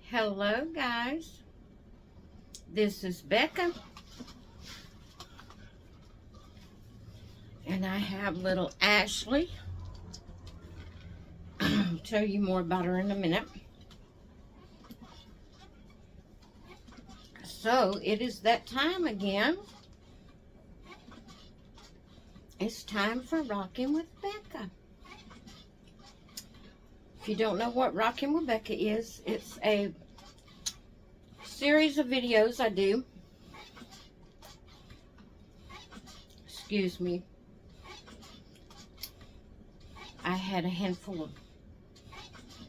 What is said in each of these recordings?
Hello guys, this is Becca and I have little Ashley. I'll tell you more about her in a minute. So it is that time again. It's time for Rocking with Becca. If you don't know what Rocking with Becca is, it's a series of videos I do. Excuse me. I had a handful of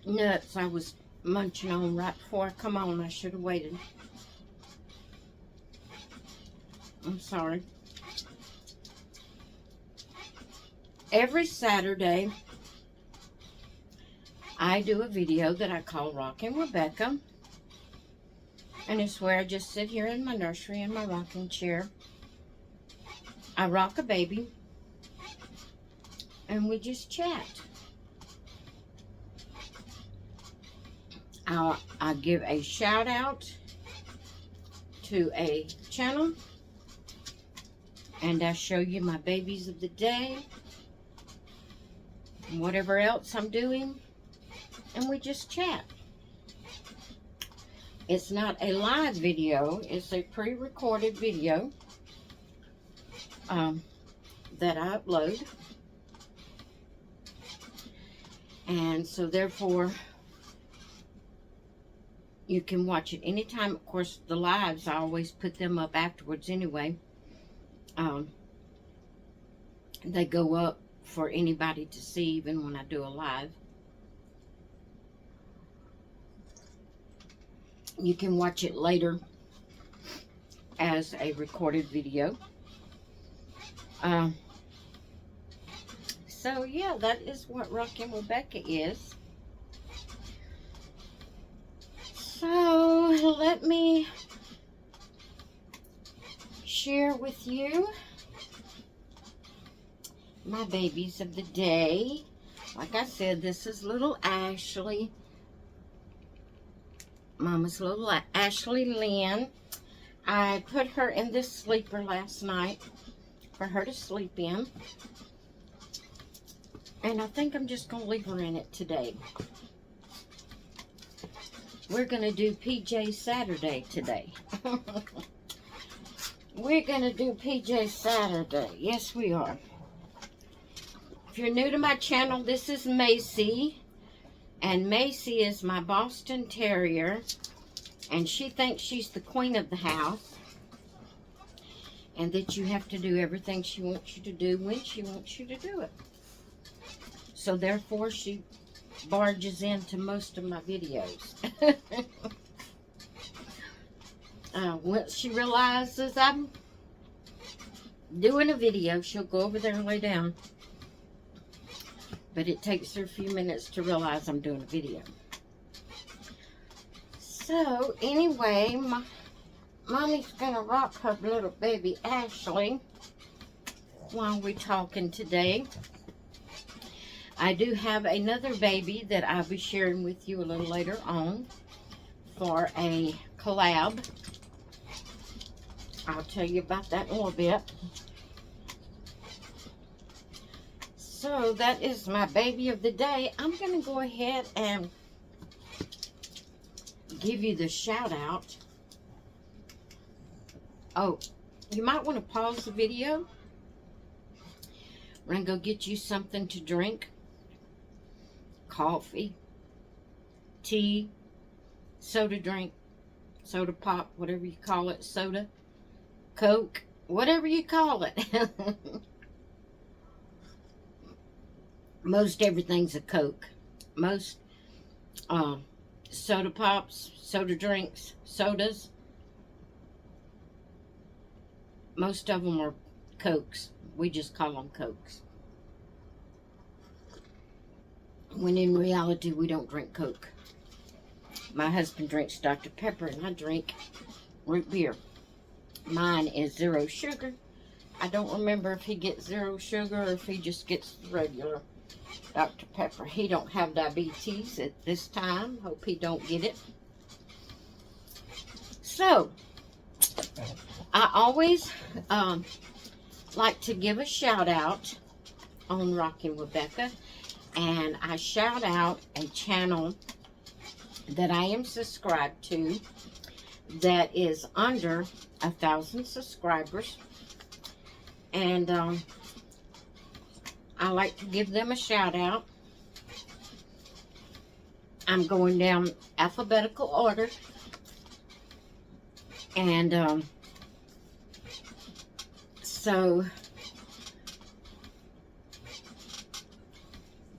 nuts I was munching on right before I come on. I should have waited. I'm sorry. Every Saturday, I do a video that I call Rocking with Becca. And it's where I just sit here in my nursery in my rocking chair. I rock a baby. And we just chat. I give a shout out to a channel. And I show you my babies of the day. And whatever else I'm doing. And we just chat. It's not a live video. It's a pre-recorded video that I upload. And so therefore, you can watch it anytime. Of course, the lives, I always put them up afterwards anyway. They go up for anybody to see even when I do a live. You can watch it later as a recorded video. So yeah, that is what Rockin' with Becca is. So let me share with you my babies of the day. Like I said, this is little Ashley. Mama's little Ashley Lynn. I put her in this sleeper last night for her to sleep in. And I think I'm just going to leave her in it today. We're going to do PJ Saturday today. We're going to do PJ Saturday. Yes, we are. If you're new to my channel, this is Macy. And Macy is my Boston Terrier. And she thinks she's the queen of the house. And that you have to do everything she wants you to do when she wants you to do it. So therefore, she barges into most of my videos. Once she realizes I'm doing a video, she'll go over there and lay down. But it takes her a few minutes to realize I'm doing a video. So, anyway, Mommy's going to rock her little baby Ashley while we're talking today. I do have another baby that I'll be sharing with you a little later on for a collab. I'll tell you about that in a little bit. So that is my baby of the day. I'm going to go ahead and give you the shout out. Oh, you might want to pause the video. We're going to go get you something to drink. Coffee, tea, soda drink, soda pop, whatever you call it, soda, Coke, whatever you call it. Most everything's a Coke. Most soda pops, soda drinks, sodas, most of them are Cokes. We just call them Cokes. When in reality, we don't drink Coke. My husband drinks Dr. Pepper, and I drink root beer. Mine is 0 sugar. I don't remember if he gets 0 sugar or if he just gets regular Dr. Pepper. He don't have diabetes at this time. Hope he don't get it. So, I always like to give a shout out on Rocking with Becca, and I shout out a channel that I am subscribed to that is under 1,000 subscribers, and I like to give them a shout out. I'm going down alphabetical order, and so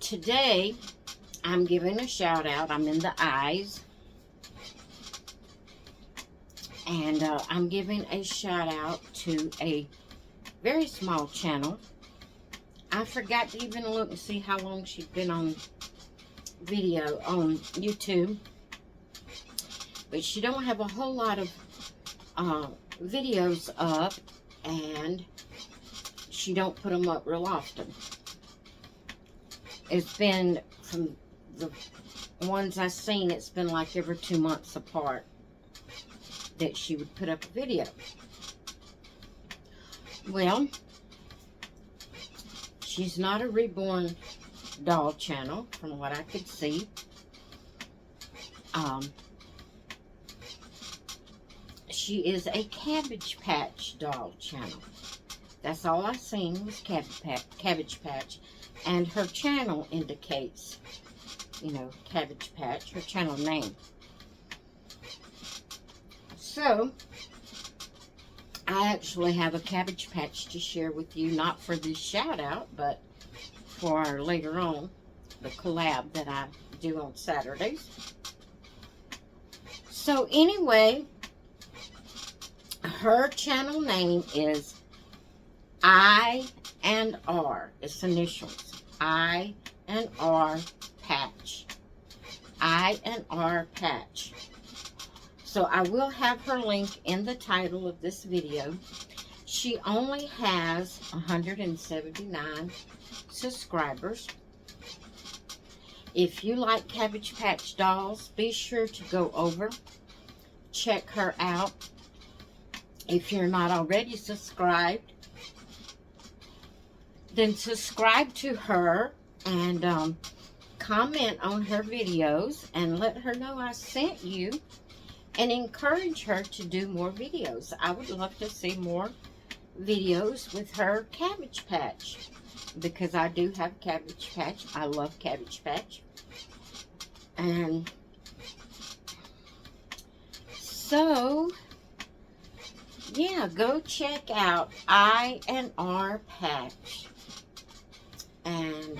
today I'm giving a shout out. I'm in the eyes, and I'm giving a shout out to a very small channel. I forgot to even look and see how long she's been on video on YouTube, but she don't have a whole lot of videos up, and she don't put them up real often. It's been, from the ones I've seen, it's been like every 2 months apart that she would put up a video. Well, she's not a reborn doll channel from what I could see. She is a Cabbage Patch doll channel. That's all I seen was Cabbage Patch, and her channel indicates, you know, Cabbage Patch, her channel name. So, I actually have a Cabbage Patch to share with you, not for this shout out, but for later on, the collab that I do on Saturdays. So anyway, her channel name is I and R. It's initials. I and R Patch. I and R Patch. So I will have her link in the title of this video. She only has 179 subscribers. If you like Cabbage Patch dolls, be sure to go over, check her out. If you're not already subscribed, then subscribe to her and comment on her videos and let her know I sent you, and encourage her to do more videos. I would love to see more videos with her Cabbage Patch, because I do have Cabbage Patch. I love Cabbage Patch. And so, yeah, go check out I and R Patch, and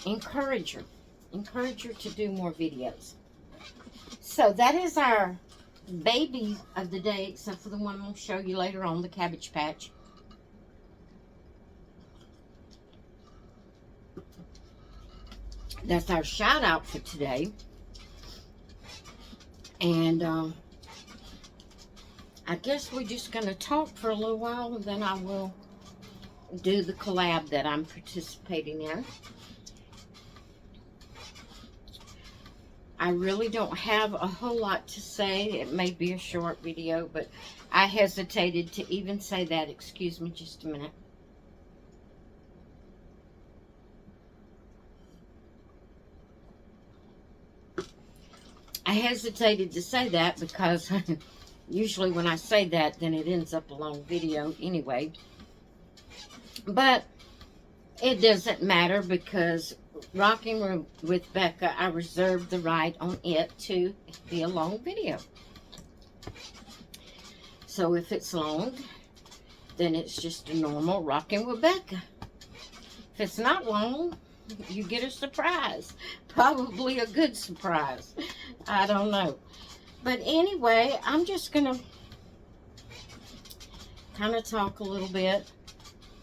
encourage her to do more videos. So that is our baby of the day, except for the one I'm going to show you later on, the Cabbage Patch. That's our shout out for today. And I guess we're just going to talk for a little while, and then I will do the collab that I'm participating in. I really don't have a whole lot to say. It may be a short video, but I hesitated to even say that. Excuse me just a minute. I hesitated to say that because usually when I say that, then it ends up a long video anyway. But it doesn't matter, because Rocking with Becca, I reserve the right on it to be a long video. So if it's long, then it's just a normal Rocking with Becca. If it's not long, you get a surprise. Probably a good surprise. I don't know. But anyway, I'm just going to kind of talk a little bit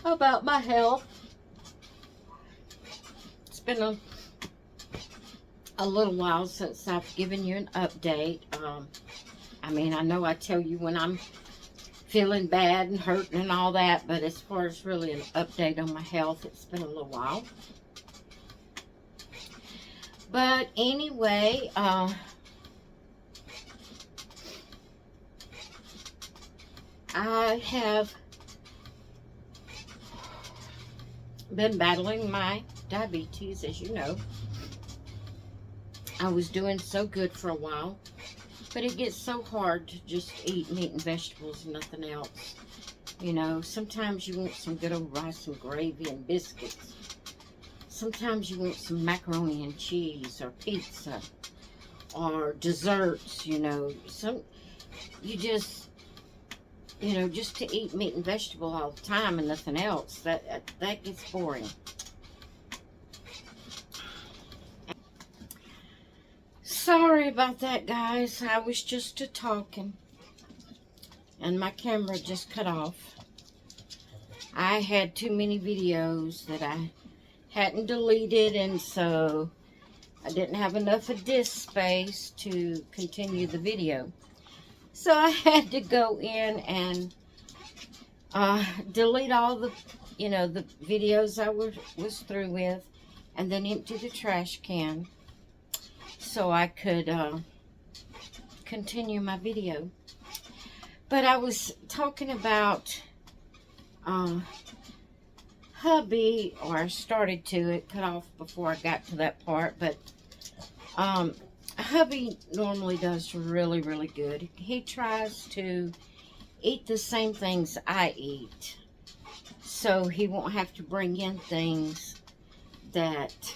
about my health. It's been a little while since I've given you an update. I mean, I know I tell you when I'm feeling bad and hurting and all that, but as far as really an update on my health, it's been a little while. But anyway, I have been battling my diabetes, as you know. I was doing so good for a while, but it gets so hard to just eat meat and vegetables and nothing else. You know, sometimes you want some good old rice and gravy and biscuits. Sometimes you want some macaroni and cheese or pizza or desserts, you know. Just to eat meat and vegetable all the time and nothing else, that gets boring. Sorry about that, guys. I was just talking and my camera just cut off. I had too many videos that I hadn't deleted, and so I didn't have enough of disk space to continue the video. So I had to go in and delete all the, the videos I was through with, and then empty the trash can so I could continue my video. But I was talking about hubby, or I started to. It cut off before I got to that part, but hubby normally does really, really good. He tries to eat the same things I eat, so he won't have to bring in things that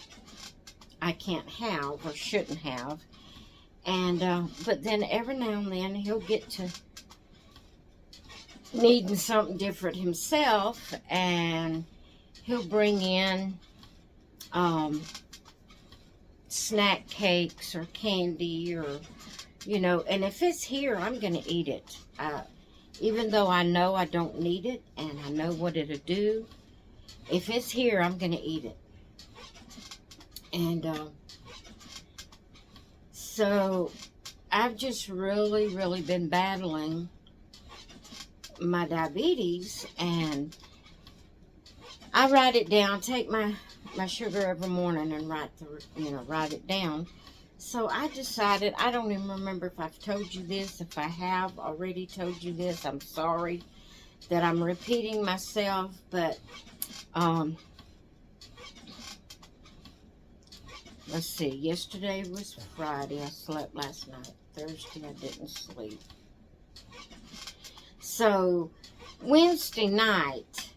I can't have or shouldn't have. And but then every now and then he'll get to needing something different himself, and he'll bring in snack cakes or candy, or and if it's here, I'm gonna eat it, even though I know I don't need it and I know what it'll do. If it's here, I'm gonna eat it. And so I've just really been battling my diabetes, and I write it down, take my sugar every morning and write it down. So I decided, I don't even remember if I've told you this. If I have already told you this, I'm sorry that I'm repeating myself, but let's see, yesterday was Friday. I slept last night. Thursday I didn't sleep. So Wednesday night,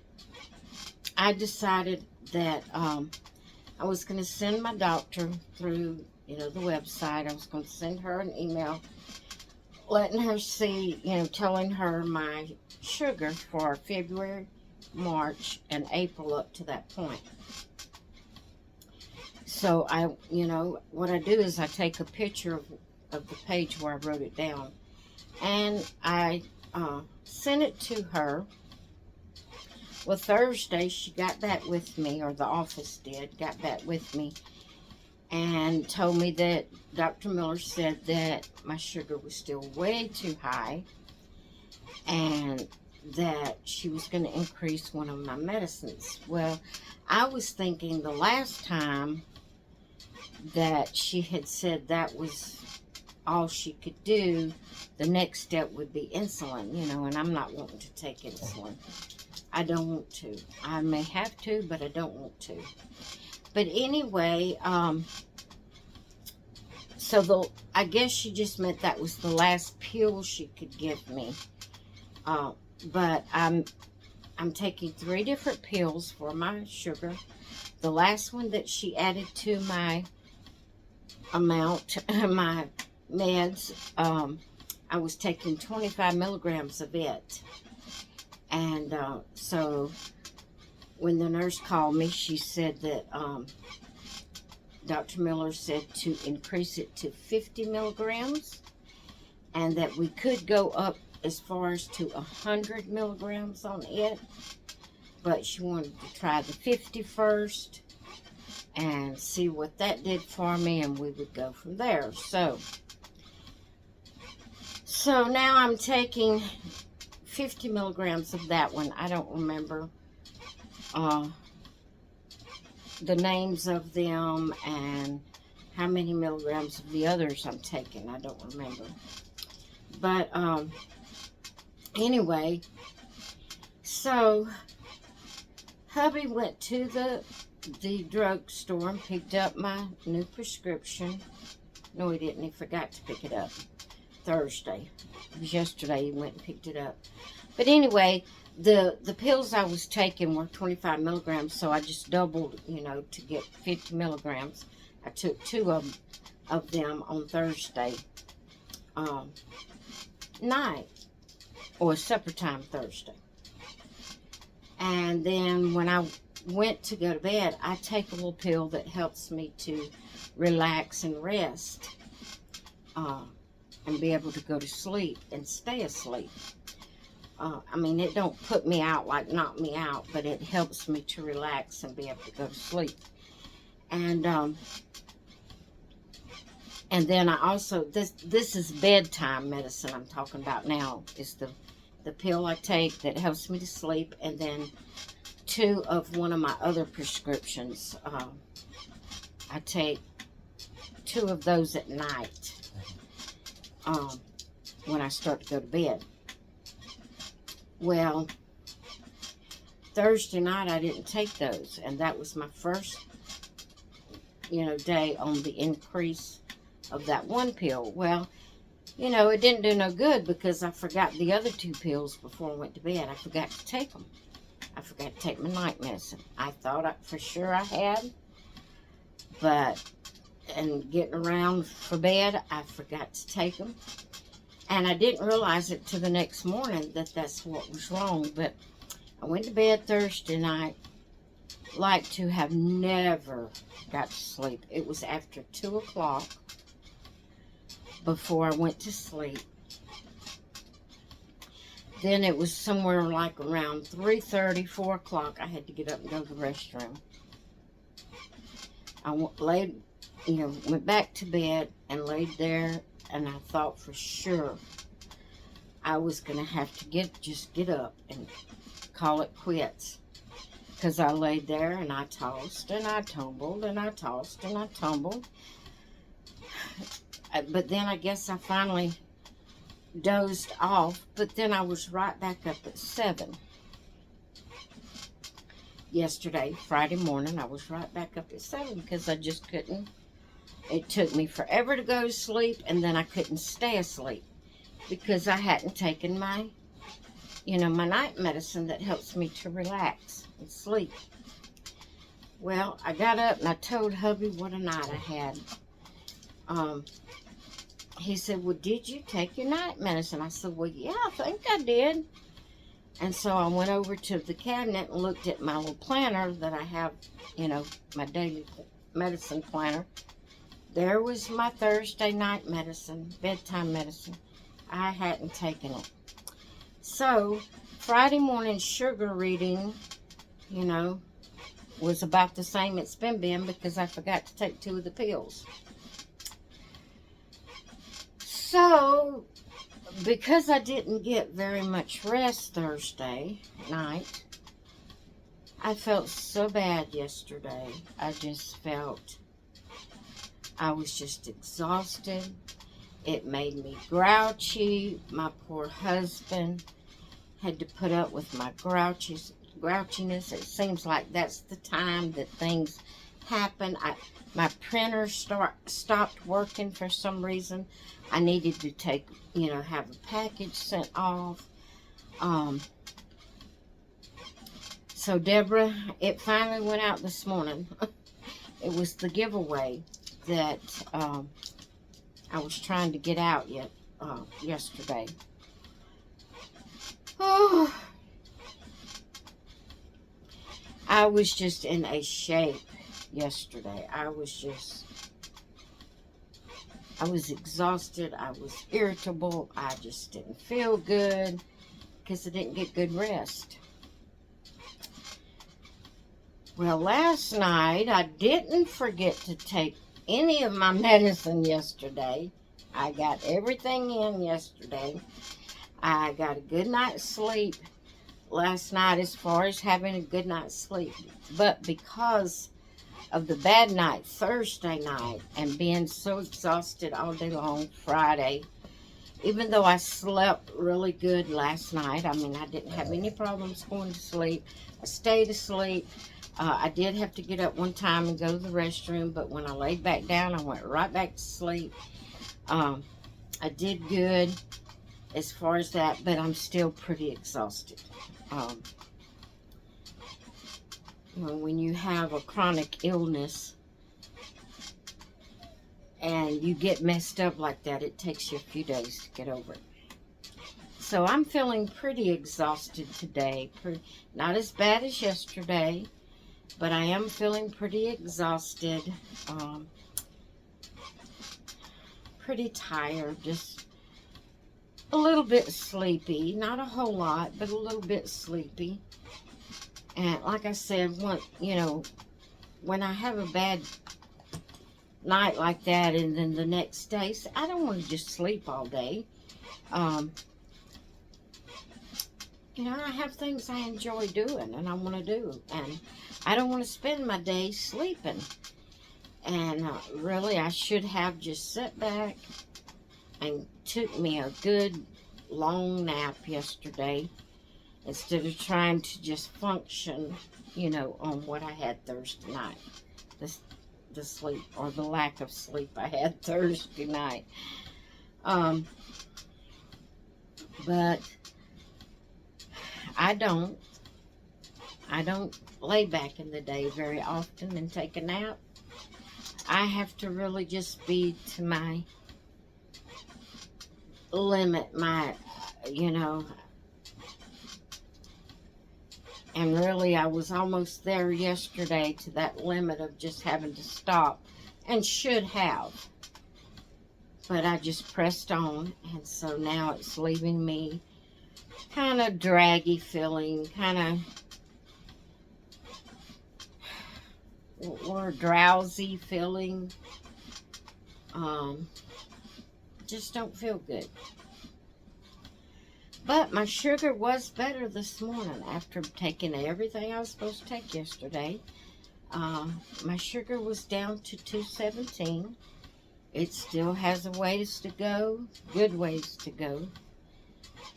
I decided that I was going to send my doctor through, the website. I was going to send her an email letting her see, telling her my sugar for February, March, and April up to that point. So what I do is I take a picture of the page where I wrote it down, and I sent it to her. Well, Thursday she got back with me, or the office got back with me, and told me that Dr. Miller said that my sugar was still way too high, and that she was going to increase one of my medicines. Well, I was thinking the last time that she had said that was all she could do, the next step would be insulin, and I'm not wanting to take insulin. I don't want to. I may have to, but I don't want to. But anyway, I guess she just meant that was the last pill she could give me. But I'm taking 3 different pills for my sugar. The last one that she added to my amount, my meds, I was taking 25 milligrams of it. And so when the nurse called me, she said that Dr. Miller said to increase it to 50 milligrams, and that we could go up as far as to 100 milligrams on it, but she wanted to try the 50 first and see what that did for me, and we would go from there. So now I'm taking 50 milligrams of that one. I don't remember the names of them and how many milligrams of the others I'm taking. I don't remember. But Anyway, so hubby went to the drugstore and picked up my new prescription. No, he didn't. He forgot to pick it up Thursday. It was yesterday he went and picked it up. But anyway, the pills I was taking were 25 milligrams, so I just doubled, to get 50 milligrams. I took 2 of them on Thursday night, or supper time Thursday. And then when I went to go to bed, I take a little pill that helps me to relax and rest, and be able to go to sleep and stay asleep. I mean, it don't put me out, like knock me out, but it helps me to relax and be able to go to sleep. And then I also, this is bedtime medicine I'm talking about now, is the pill I take that helps me to sleep, and then 2 of one of my other prescriptions. I take 2 of those at night, when I start to go to bed. Well, Thursday night I didn't take those, and that was my first, day on the increase of that one pill. Well, it didn't do no good because I forgot the other 2 pills before I went to bed. I forgot to take them. I forgot to take my night medicine. I thought for sure I had, but and getting around for bed, I forgot to take them. And I didn't realize it till the next morning that that's what was wrong. But I went to bed Thursday night like to have never got to sleep. It was after 2 o'clock before I went to sleep. Then it was somewhere like around 3:30, 4 o'clock. I had to get up and go to the restroom. I went back to bed and laid there, and I thought for sure I was going to have to just get up and call it quits. Because I laid there and I tossed and I tumbled and I tossed and I tumbled. But then I guess I finally dozed off. But then I was right back up at 7. Yesterday, Friday morning, I was right back up at 7 because I just couldn't. It took me forever to go to sleep, and then I couldn't stay asleep because I hadn't taken my, my night medicine that helps me to relax and sleep. Well, I got up and I told hubby what a night I had. He said, well, did you take your night medicine? I said, well, yeah, I think I did. And so I went over to the cabinet and looked at my little planner that I have, my daily medicine planner. There was my Thursday night medicine, bedtime medicine. I hadn't taken it. So Friday morning sugar reading, was about the same it's been because I forgot to take 2 of the pills. So, because I didn't get very much rest Thursday night, I felt so bad yesterday. I was just exhausted. It made me grouchy. My poor husband had to put up with my grouchiness. It seems like that's the time that things happen. My printer stopped working for some reason. I needed to have a package sent off. So Deborah, it finally went out this morning. It was the giveaway that I was trying to get out yesterday. Oh, I was just in a shape yesterday. I was exhausted. I was irritable. I just didn't feel good because I didn't get good rest. Well, last night I didn't forget to take any of my medicine yesterday. I got everything in yesterday. I got a good night's sleep last night as far as having a good night's sleep. But because of the bad night Thursday night and being so exhausted all day long Friday, even though I slept really good last night, I mean, I didn't have any problems going to sleep. I stayed asleep. I did have to get up one time and go to the restroom, but when I laid back down, I went right back to sleep. I did good as far as that, but I'm still pretty exhausted. When you have a chronic illness and you get messed up like that, it takes you a few days to get over it. So I'm feeling pretty exhausted today. Not as bad as yesterday, but I am feeling pretty exhausted. Pretty tired, just a little bit sleepy. Not a whole lot, but a little bit sleepy. And like I said, when I have a bad night like that, and then the next day, I don't want to just sleep all day. I have things I enjoy doing and I want to do, and I don't want to spend my day sleeping. And really, I should have just sat back and took me a good long nap yesterday instead of trying to just function, on what I had Thursday night. The sleep, or the lack of sleep I had Thursday night. But I don't lay back in the day very often and take a nap. I have to really just be to my limit, and really I was almost there yesterday to that limit of just having to stop, and should have. But I just pressed on, and so now it's leaving me kind of draggy feeling, kind of or drowsy feeling. Just don't feel good. But my sugar was better this morning after taking everything I was supposed to take yesterday. My sugar was down to 217. It still has a ways to go, good ways to go,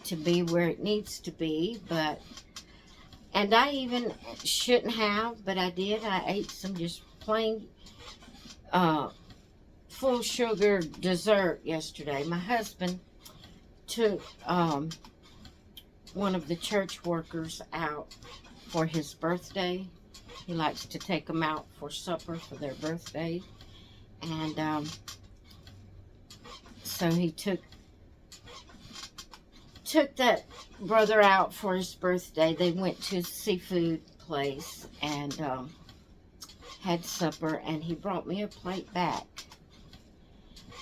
to be where it needs to be. And I even shouldn't have, but I did. I ate some just plain full sugar dessert yesterday. My husband took one of the church workers out for his birthday. He likes to take them out for supper for their birthday. And so he took that brother out for his birthday. They went to a seafood place and had supper, and he brought me a plate back.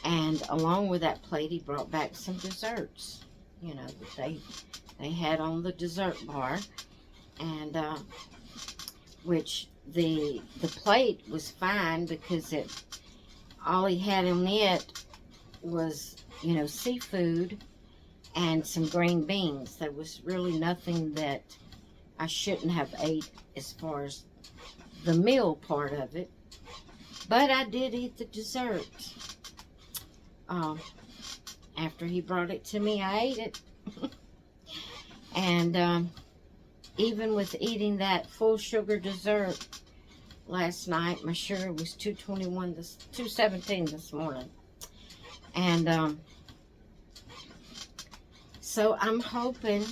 And along with that plate, he brought back some desserts, that they had on the dessert bar. And which the plate was fine, because all he had in it was, seafood and some green beans. There was really nothing that I shouldn't have ate as far as the meal part of it. But I did eat the dessert. After he brought it to me, I ate it. And even with eating that full sugar dessert last night, my sugar was 217 this morning. And so I'm hoping,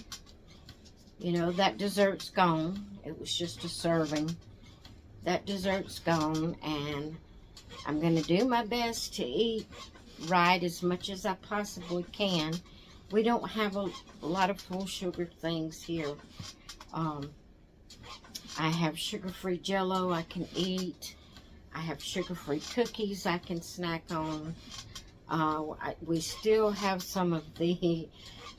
that dessert's gone. It was just a serving. That dessert's gone, and I'm going to do my best to eat right as much as I possibly can. We don't have a lot of full sugar things here. I have sugar-free Jell-O I can eat. I have sugar-free cookies I can snack on. We still have some of the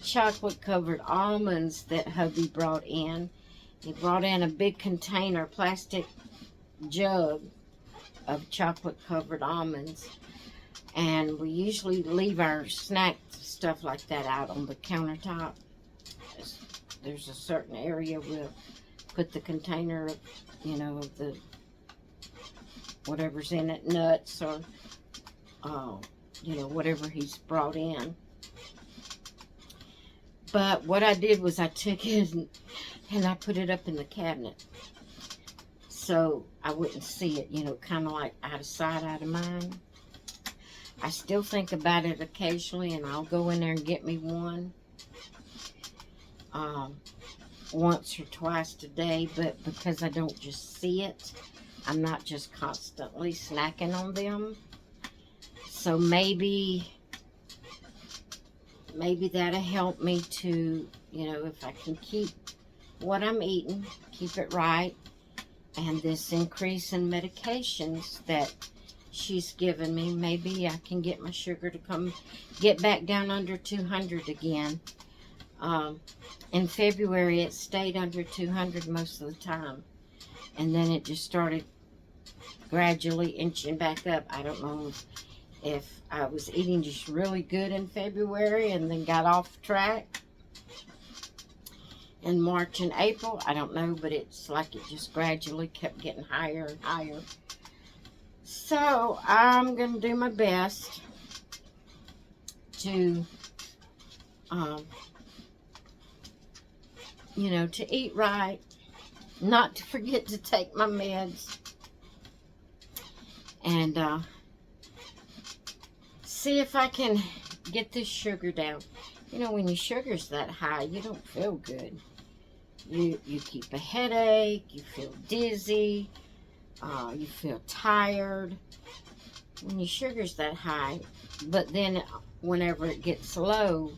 chocolate-covered almonds that hubby brought in. He brought in a big container, plastic jug of chocolate-covered almonds. And we usually leave our snack stuff like that out on the countertop. There's a certain area we'll put the container of, of the whatever's in it, nuts or, whatever he's brought in. But what I did was I took it and I put it up in the cabinet so I wouldn't see it, you know, kind of like out of sight, out of mind. I still think about it occasionally, and I'll go in there and get me one once or twice a day, but because I don't just see it, I'm not just constantly snacking on them. So maybe that'll help me to, you know, if I can keep what I'm eating, keep it right, and this increase in medications that she's given me, maybe I can get my sugar to get back down under 200 again. In February, it stayed under 200 most of the time, and then it just started gradually inching back up. I don't know if I was eating just really good in February and then got off track in March and April. I don't know, but it's like it just gradually kept getting higher and higher. So I'm going to do my best to, you know, to eat right, not to forget to take my meds, and see if I can get this sugar down. You know, when your sugar's that high, you don't feel good. You keep a headache, you feel dizzy, you feel tired when your sugar's that high. But then whenever it gets low,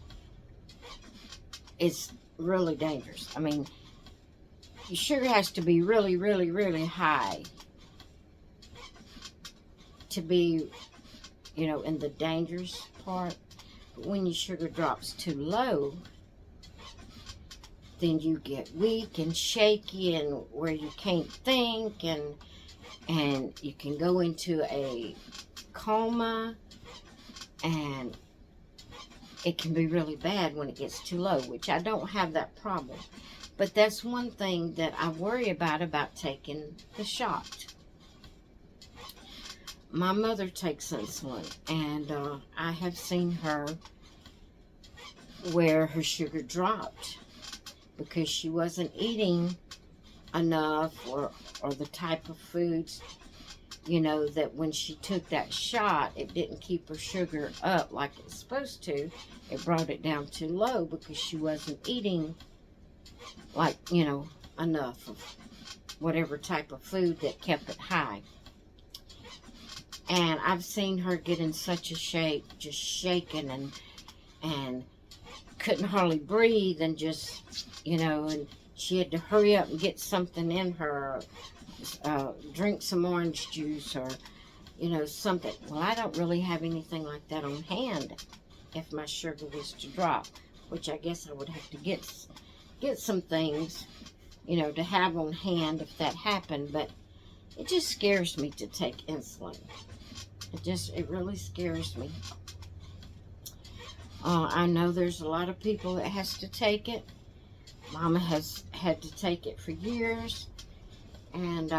it's really dangerous. I mean, your sugar has to be really, really, really high to be, you know, in the dangerous part. But when your sugar drops too low, then you get weak and shaky and where you can't think, and you can go into a coma, and it can be really bad when it gets too low, which I don't have that problem. But that's one thing that I worry about taking the shot. My mother takes insulin, and I have seen her where her sugar dropped because she wasn't eating enough or the type of foods, you know, that when she took that shot, it didn't keep her sugar up like it's supposed to. It brought it down too low because she wasn't eating, like, you know, enough of whatever type of food that kept it high. And I've seen her get in such a shape, just shaking and couldn't hardly breathe, and just, you know, and she had to hurry up and get something in her, drink some orange juice or, you know, something. Well, I don't really have anything like that on hand if my sugar was to drop, which I guess I would have to get some things, you know, to have on hand if that happened. But it just scares me to take insulin. It really scares me. I know there's a lot of people that has to take it. Mama has had to take it for years. And,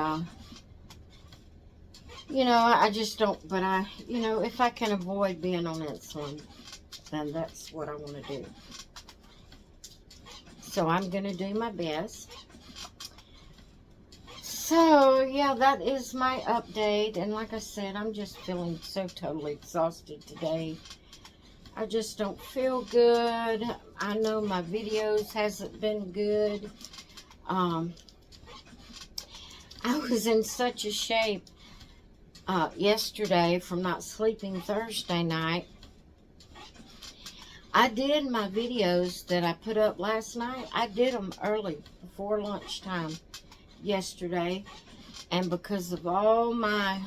you know, I just don't, but you know, if I can avoid being on insulin, then that's what I want to do. So I'm going to do my best. So, yeah, that is my update. And like I said, I'm just feeling so totally exhausted today. I just don't feel good. I know my videos hasn't been good. I was in such a shape yesterday from not sleeping Thursday night. I did my videos that I put up last night. I did them early, before lunchtime yesterday. And because of all my,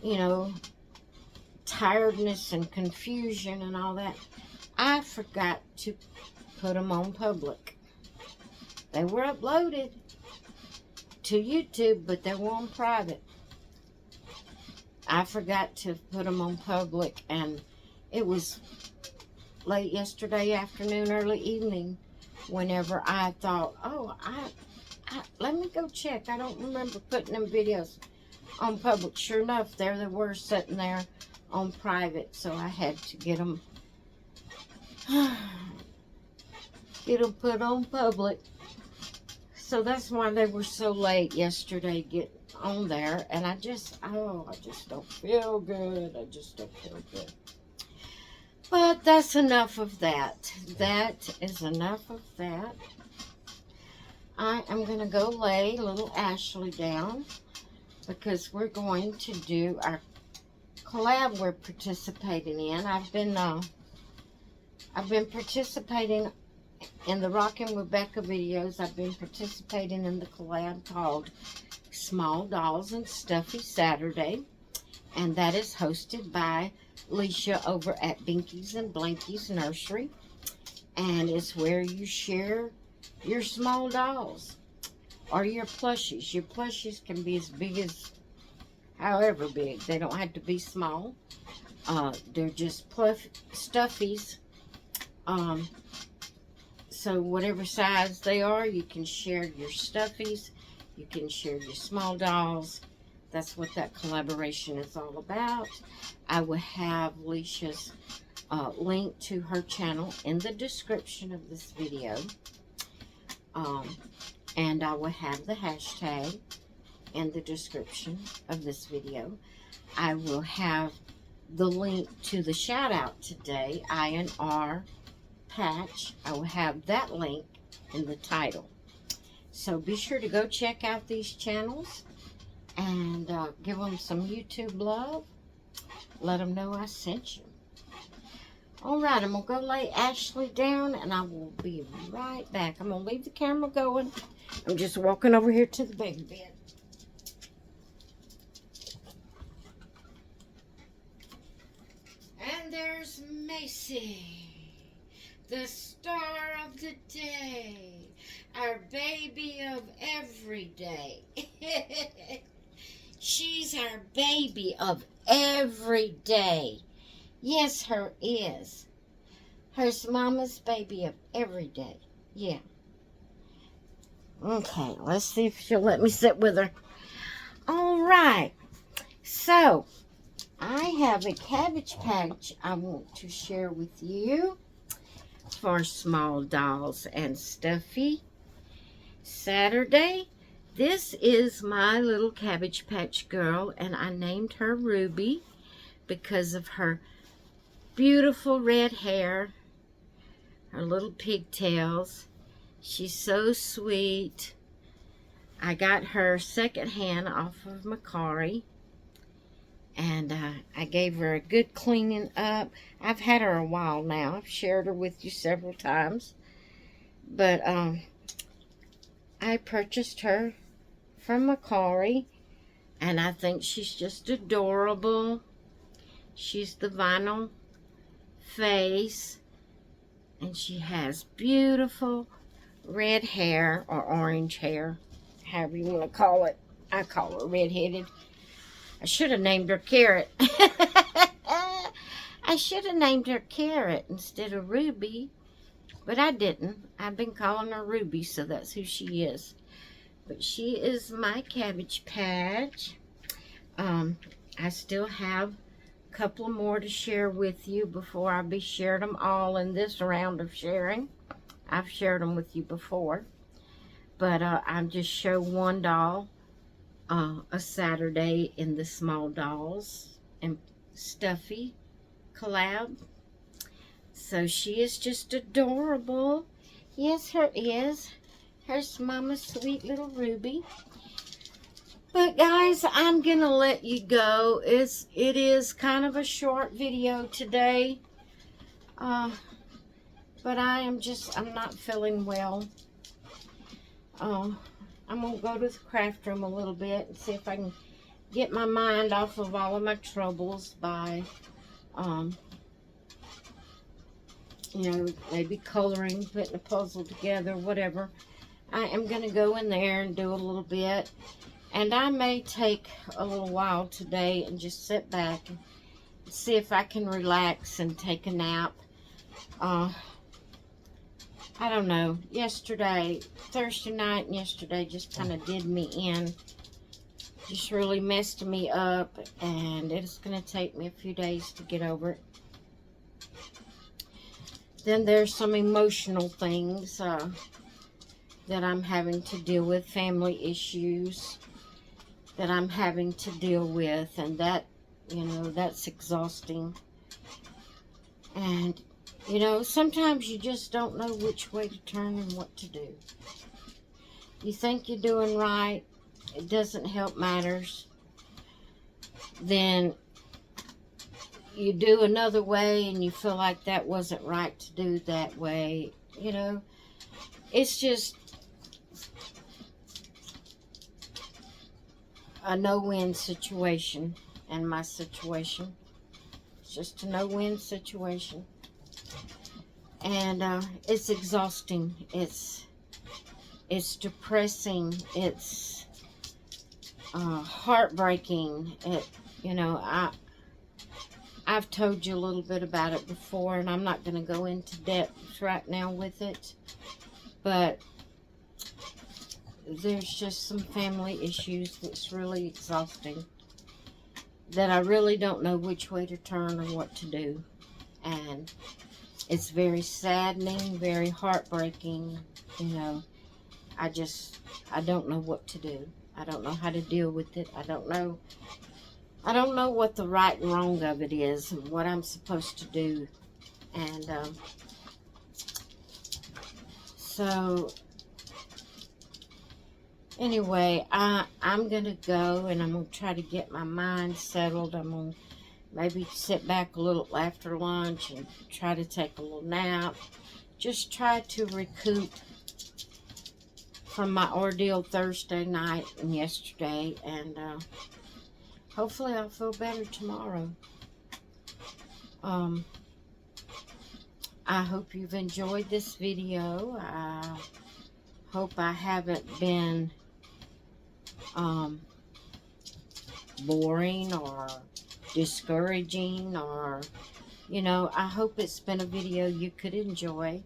you know, tiredness and confusion and all that, I forgot to put them on public. They were uploaded to YouTube, but they were on private. I forgot to put them on public, and it was late yesterday afternoon, early evening, whenever I thought, oh, let me go check. I don't remember putting them videos on public. Sure enough, there they were sitting there on private, so I had to get them get them put on public. So that's why they were so late yesterday getting on there. And I just don't feel good. I just don't feel good. But that's enough of that. That is enough of that. I am going to go lay little Ashley down because we're going to do our collab we're participating in. I've been participating in the Rockin' with Becca videos. I've been participating in the collab called Small Dolls and Stuffy Saturday, and that is hosted by Leisha over at Binkies and Blankies Nursery, and it's where you share your small dolls or your plushies. Your plushies can be as big as however big. They don't have to be small. They're just stuffies. So whatever size they are, you can share your stuffies. You can share your small dolls. That's what that collaboration is all about. I will have Leisha's link to her channel in the description of this video. And I will have the hashtag in the description of this video. I will have the link to the shout out today, INR patch. I will have that link in the title. So be sure to go check out these channels and give them some YouTube love. Let them know I sent you. Alright, I'm going to go lay Ashley down and I will be right back. I'm going to leave the camera going. I'm just walking over here to the baby bed. And there's Macy, the star of the day, our baby of every day. She's our baby of every day. Yes, her is. Her's mama's baby of every day. Yeah. Okay, let's see if she'll let me sit with her. All right. So, I have a cabbage patch I want to share with you for Small Dolls and Stuffy Saturday. This is my little Cabbage Patch girl, and I named her Ruby because of her beautiful red hair, her little pigtails. She's so sweet. I got her secondhand off of Macari, and I gave her a good cleaning up. I've had her a while now. I've shared her with you several times, but I purchased her from Macari, and I think she's just adorable. She's the vinyl face, and she has beautiful red hair or orange hair, however you want to call it. I call her redheaded. I should have named her Carrot. I should have named her Carrot instead of Ruby, but I didn't. I've been calling her Ruby, so that's who she is. But she is my Cabbage Patch. I still have couple more to share with you before I'll be sharing them all in this round of sharing. I've shared them with you before, but I'll just show one doll a Saturday in the Small Dolls and Stuffy collab. So she is just adorable. Yes, her is. Here's Mama's sweet little Ruby. But guys, I'm gonna let you go. It is kind of a short video today. But I'm not feeling well. I'm gonna go to the craft room a little bit and see if I can get my mind off of all of my troubles by, you know, maybe coloring, putting a puzzle together, whatever. I am gonna go in there and do a little bit. And I may take a little while today and just sit back and see if I can relax and take a nap. I don't know. Thursday night and yesterday just kind of did me in. Just really messed me up. And it's going to take me a few days to get over it. Then there's some emotional things that I'm having to deal with, family issues that I'm having to deal with, and that, you know, that's exhausting. And, you know, sometimes you just don't know which way to turn and what to do. You think you're doing right, it doesn't help matters. Then you do another way and you feel like that wasn't right to do that way. You know, it's just a no-win situation. And my situation, it's just a no-win situation. And it's exhausting. It's depressing. It's heartbreaking. You know, I've told you a little bit about it before, and I'm not going to go into depth right now with it, but there's just some family issues that's really exhausting, that I really don't know which way to turn or what to do. And it's very saddening, very heartbreaking. You know, I don't know what to do. I don't know how to deal with it. I don't know what the right and wrong of it is and what I'm supposed to do. And so anyway, I'm going to go, and I'm going to try to get my mind settled. I'm going to maybe sit back a little after lunch and try to take a little nap. Just try to recoup from my ordeal Thursday night and yesterday. And hopefully I'll feel better tomorrow. I hope you've enjoyed this video. I hope I haven't been boring or discouraging, or, you know, I hope it's been a video you could enjoy.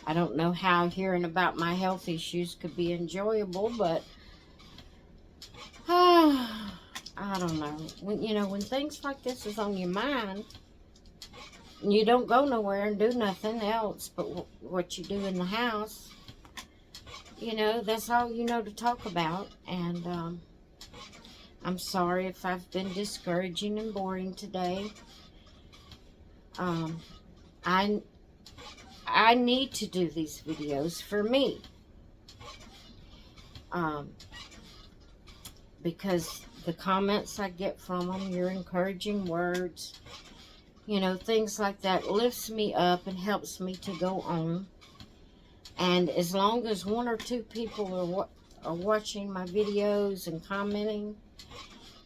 I don't know how hearing about my health issues could be enjoyable, but I don't know. When things like this is on your mind, and you don't go nowhere and do nothing else but what you do in the house, you know, that's all you know to talk about. And I'm sorry if I've been discouraging and boring today. I need to do these videos for me. Because the comments I get from them, your encouraging words, you know, things like that lifts me up and helps me to go on. And as long as one or two people are watching my videos and commenting,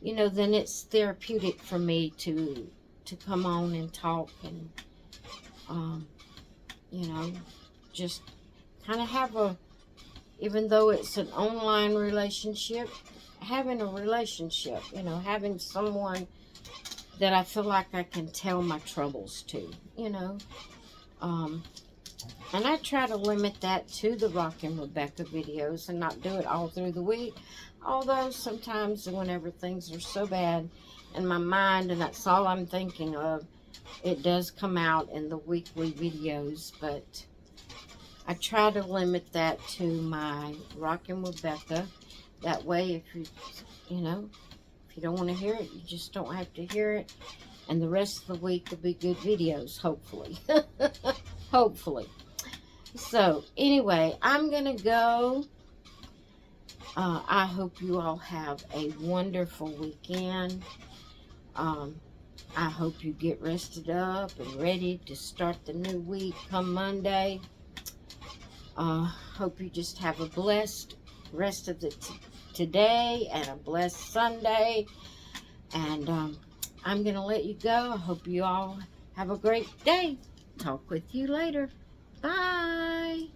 you know, then it's therapeutic for me to come on and talk and, you know, just kind of have even though it's an online relationship, having a relationship, you know, having someone that I feel like I can tell my troubles to, you know. And I try to limit that to the Rockin' Rebecca videos and not do it all through the week. Although sometimes whenever things are so bad in my mind and that's all I'm thinking of, it does come out in the weekly videos. But I try to limit that to my Rockin' Rebecca. That way, if you don't want to hear it, you just don't have to hear it. And the rest of the week will be good videos, hopefully. Hopefully. So, anyway, I'm going to go. I hope you all have a wonderful weekend. I hope you get rested up and ready to start the new week come Monday. Hope you just have a blessed rest of the today and a blessed Sunday. And I'm going to let you go. I hope you all have a great day. Talk with you later. Bye.